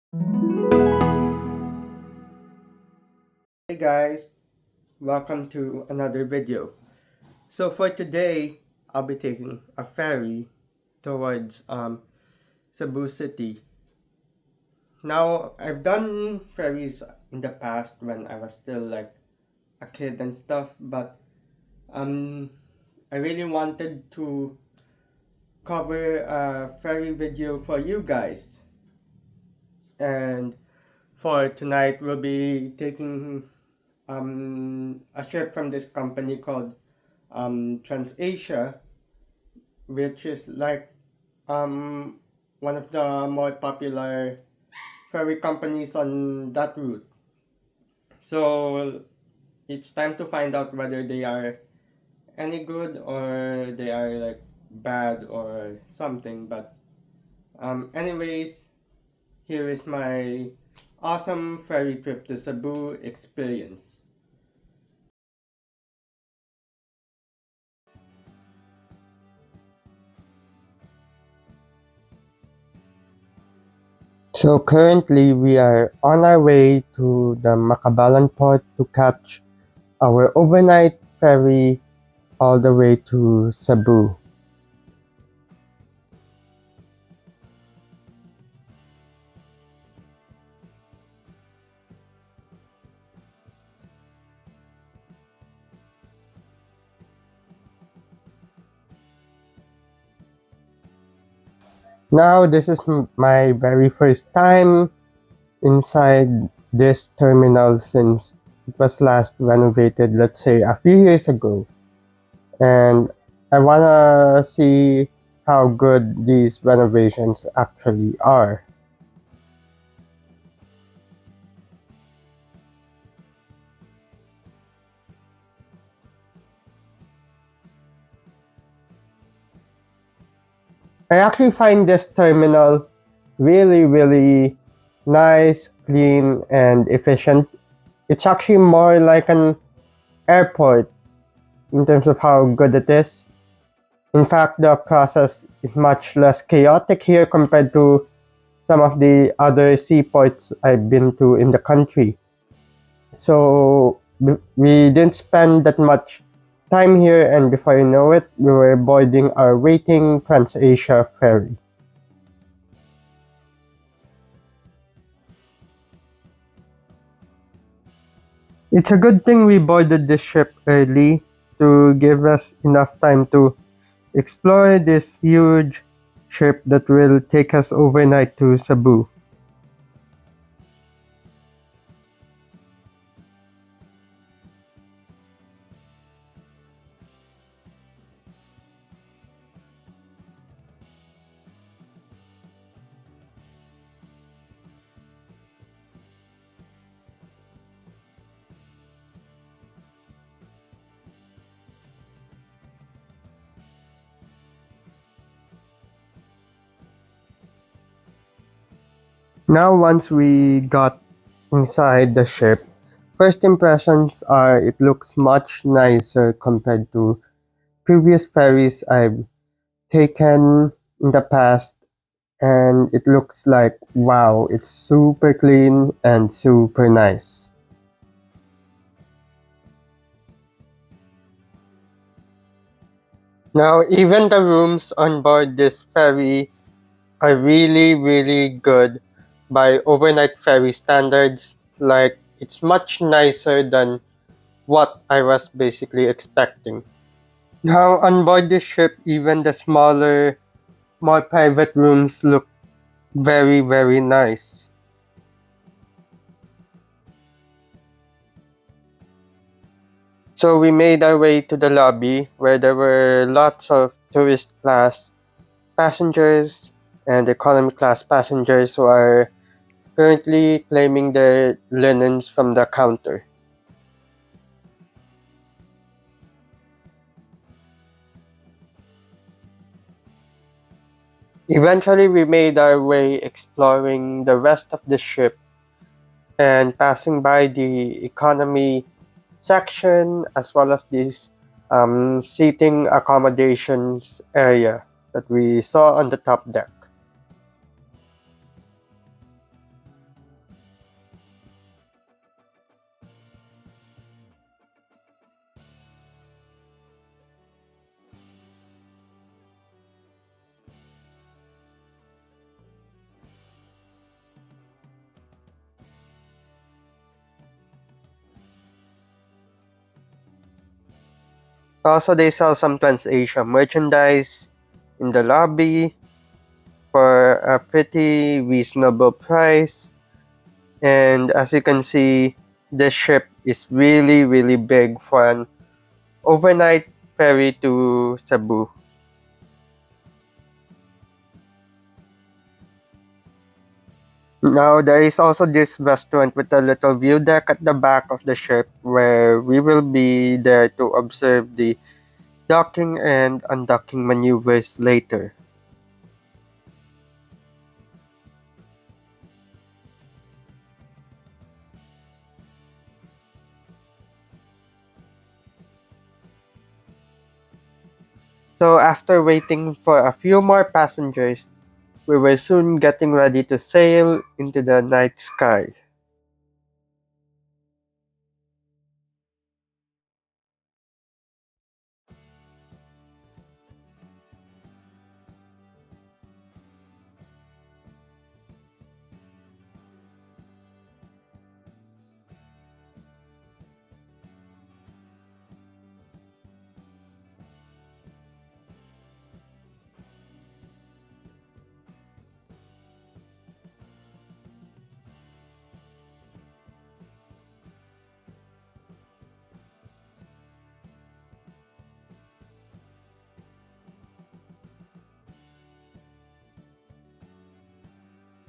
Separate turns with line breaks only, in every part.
Hey guys, welcome to another video. So for today, I'll be taking a ferry towards Cebu City. Now, I've done ferries in the past when I was still like a kid and stuff, but um I really wanted to cover a ferry video for you guys. And for tonight, we'll be taking a ship from this company called TransAsia, which is like um, one of the more popular ferry companies on that route. So it's time to find out whether they are any good or they are like bad or something. But anyways, here is my awesome ferry trip to Cebu experience. So currently we are on our way to the Makabalan port to catch our overnight ferry all the way to Cebu. Now this is my very first time inside this terminal since it was last renovated, let's say a few years ago. And I wanna see how good these renovations actually are. I actually find this terminal really nice, clean, and efficient. It's actually more like an airport in terms of how good it is. In fact, the process is much less chaotic here compared to some of the other seaports I've been to in the country. So we didn't spend that much time here, and before you know it, we were boarding our waiting TransAsia ferry. It's a good thing we boarded this ship early to give us enough time to explore this huge ship that will take us overnight to Cebu. Now, once we got inside the ship, first impressions are it looks much nicer compared to previous ferries I've taken in the past, and it looks like wow, it's super clean and super nice. Now, even the rooms on board this ferry are really good by overnight ferry standards. Like, it's much nicer than what I was basically expecting. Now, on board this ship, even the smaller, more private rooms look very nice. So we made our way to the lobby where there were lots of tourist class passengers and economy class passengers who are currently claiming their linens from the counter. Eventually, we made our way exploring the rest of the ship and passing by the economy section as well as this seating accommodations area that we saw on the top deck. Also, they sell some Trans-Asia merchandise in the lobby for a pretty reasonable price. And as you can see, the ship is really, really big for an overnight ferry to Cebu. Now, there is also this restaurant with a little view deck at the back of the ship where we will be there to observe the docking and undocking maneuvers later. So, after waiting for a few more passengers, we were soon getting ready to sail into the night sky.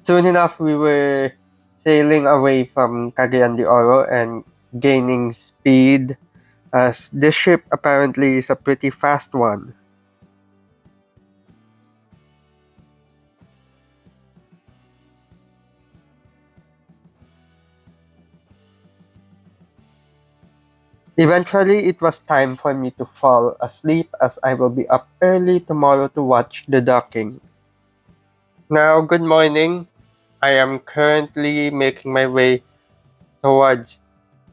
Soon enough, we were sailing away from Cagayan de Oro and gaining speed as this ship apparently is a pretty fast one. Eventually, it was time for me to fall asleep as I will be up early tomorrow to watch the docking. Now, good morning. I am currently making my way towards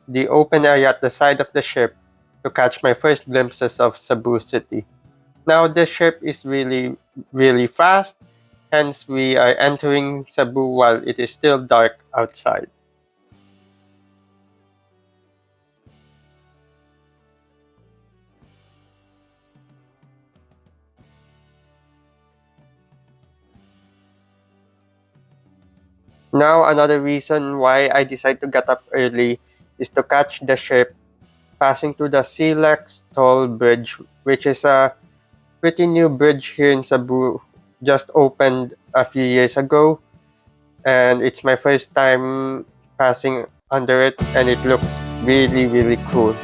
the open area at the side of the ship to catch my first glimpses of Cebu City. Now, this ship is really, really fast, hence, we are entering Cebu while it is still dark outside. Now, another reason why I decided to get up early is to catch the ship passing through the Silex Toll Bridge, which is a pretty new bridge here in Cebu, just opened a few years ago, and it's my first time passing under it, and it looks really, really cool.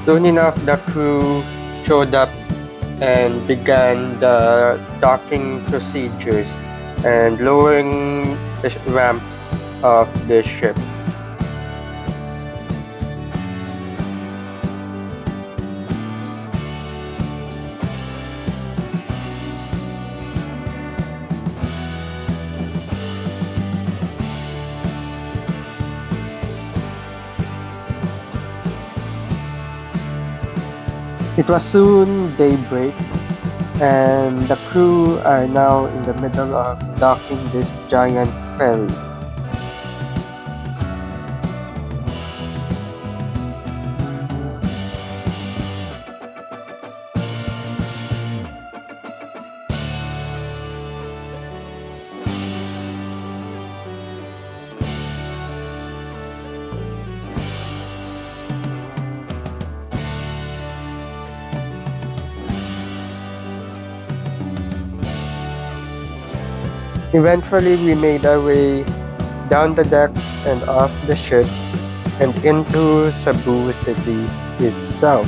Soon enough, the crew showed up and began the docking procedures and lowering the ramps of the ship. It was soon daybreak, and the crew are now in the middle of docking this giant ferry. Eventually, we made our way down the decks and off the ship and into Cebu City itself.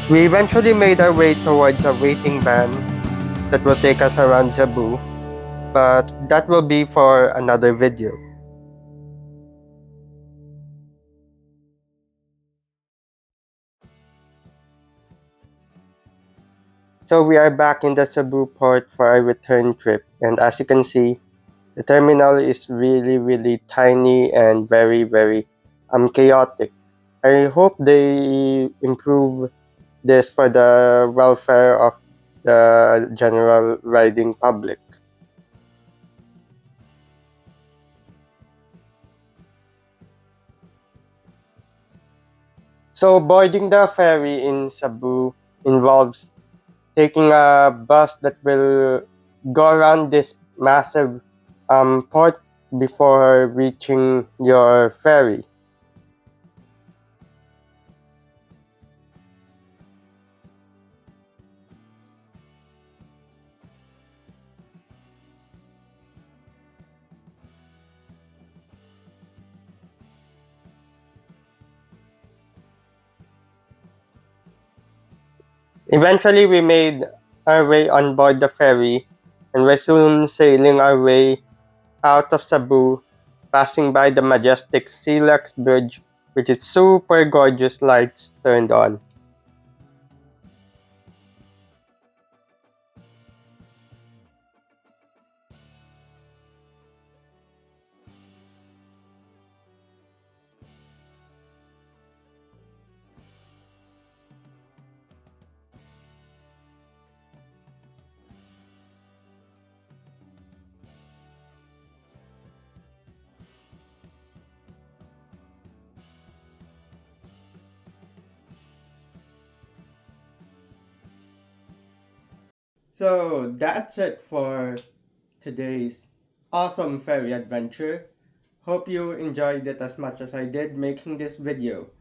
We eventually made our way towards a waiting van that will take us around Cebu, but that will be for another video. So we are back in the Cebu port for our return trip, and as you can see, the terminal is really tiny and very chaotic. I hope they improve this for the welfare of the general riding public. So boarding the ferry in Cebu involves taking a bus that will go around this massive port before reaching your ferry. Eventually, we made our way on board the ferry and were soon sailing our way out of Cebu, passing by the majestic Silex Bridge with its super gorgeous lights turned on. So that's it for today's awesome ferry adventure. Hope you enjoyed it as much as I did making this video.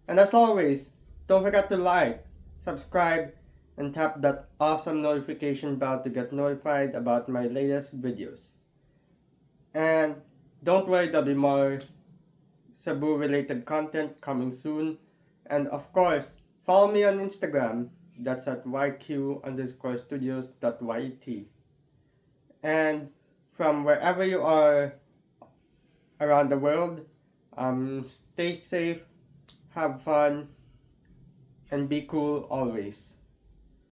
And as always, don't forget to like, subscribe, and tap that awesome notification bell to get notified about my latest videos. And don't worry, there'll be more Cebu related content coming soon. And of course, follow me on Instagram. That's at yq_studios.yt. And from wherever you are around the world, stay safe, have fun, and be cool always.